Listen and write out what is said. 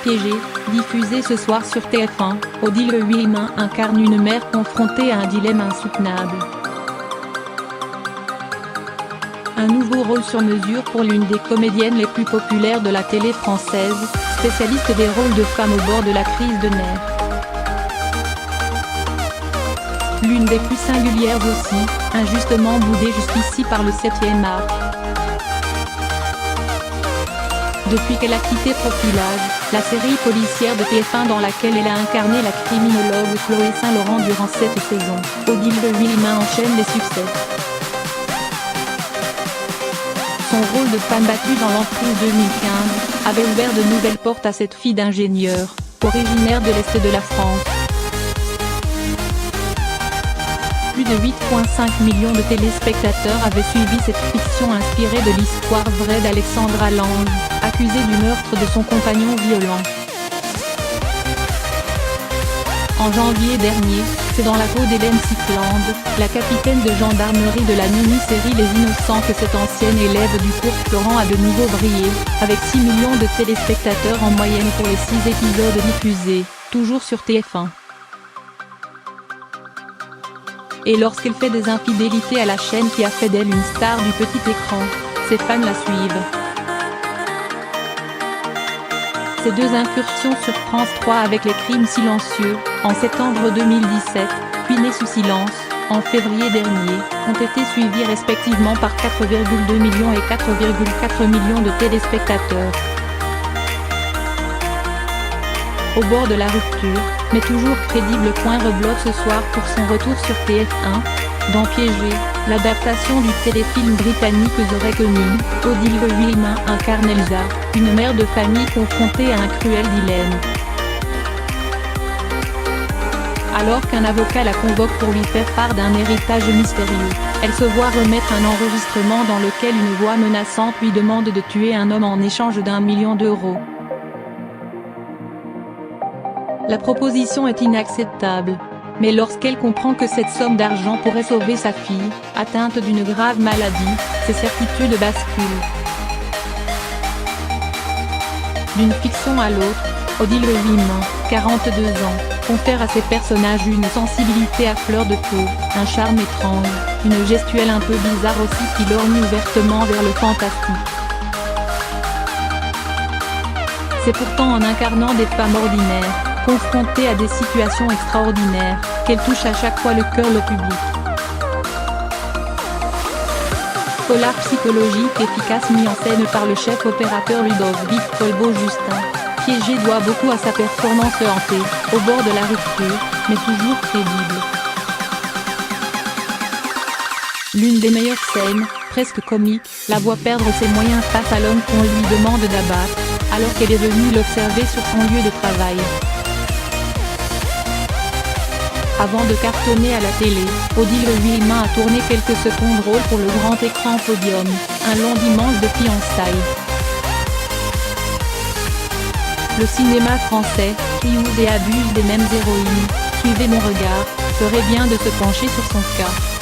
Piégé, diffusé ce soir sur TF1, Odile Huilmin incarne une mère confrontée à un dilemme insoutenable. Un nouveau rôle sur mesure pour l'une des comédiennes les plus populaires de la télé française, spécialiste des rôles de femmes au bord de la crise de nerfs. L'une des plus singulières aussi, injustement boudée jusqu'ici par le 7e art. Depuis qu'elle a quitté Profilage, la série policière de TF1 dans laquelle elle a incarné la criminologue Chloé Saint-Laurent durant 7 saisons, Odile Huilmin enchaîne les succès. Son rôle de femme battue dans l'emprise 2015, avait ouvert de nouvelles portes à cette fille d'ingénieur, originaire de l'Est de la France. Plus de 8,5 millions de téléspectateurs avaient suivi cette fiction inspirée de l'histoire vraie d'Alexandra Lange, accusée du meurtre de son compagnon violent. En janvier dernier, c'est dans la peau d'Hélène Sickland, la capitaine de gendarmerie de la mini-série Les Innocents que cette ancienne élève du cours Florent a de nouveau brillé, avec 6 millions de téléspectateurs en moyenne pour les 6 épisodes diffusés, toujours sur TF1. Et lorsqu'elle fait des infidélités à la chaîne qui a fait d'elle une star du petit écran, ses fans la suivent. Ces deux incursions sur France 3 avec Les Crimes silencieux, en septembre 2017, puis Né sous silence, en février dernier, ont été suivies respectivement par 4,2 millions et 4,4 millions de téléspectateurs. Au bord de la rupture, mais toujours crédible. Rebloque ce soir pour son retour sur TF1, dans Piégé, l'adaptation du téléfilm britannique The Reckoning, Odile Huilmin incarne Elsa, une mère de famille confrontée à un cruel dilemme. Alors qu'un avocat la convoque pour lui faire part d'un héritage mystérieux, elle se voit remettre un enregistrement dans lequel une voix menaçante lui demande de tuer un homme en échange d'1 million d'euros. La proposition est inacceptable. Mais lorsqu'elle comprend que cette somme d'argent pourrait sauver sa fille, atteinte d'une grave maladie, ses certitudes basculent. D'une fiction à l'autre, Odile Huilmin, 42 ans, confère à ses personnages une sensibilité à fleur de peau, un charme étrange, une gestuelle un peu bizarre aussi qui lorgne ouvertement vers le fantastique. C'est pourtant en incarnant des femmes ordinaires, confrontée à des situations extraordinaires, qu'elle touche à chaque fois le cœur le public. Polar psychologique efficace mis en scène par le chef opérateur Ludovic Colbeau-Justin, Piégé doit beaucoup à sa performance hantée, au bord de la rupture, mais toujours crédible. L'une des meilleures scènes, presque comique, la voit perdre ses moyens face à l'homme qu'on lui demande d'abattre, alors qu'elle est venue l'observer sur son lieu de travail. Avant de cartonner à la télé, Odile Huilmin a tourné quelques secondes rôle pour le grand écran Podium, un long dimanche de fiançailles. Le cinéma français, qui use et abuse des mêmes héroïnes, suivez mon regard, ferait bien de se pencher sur son cas.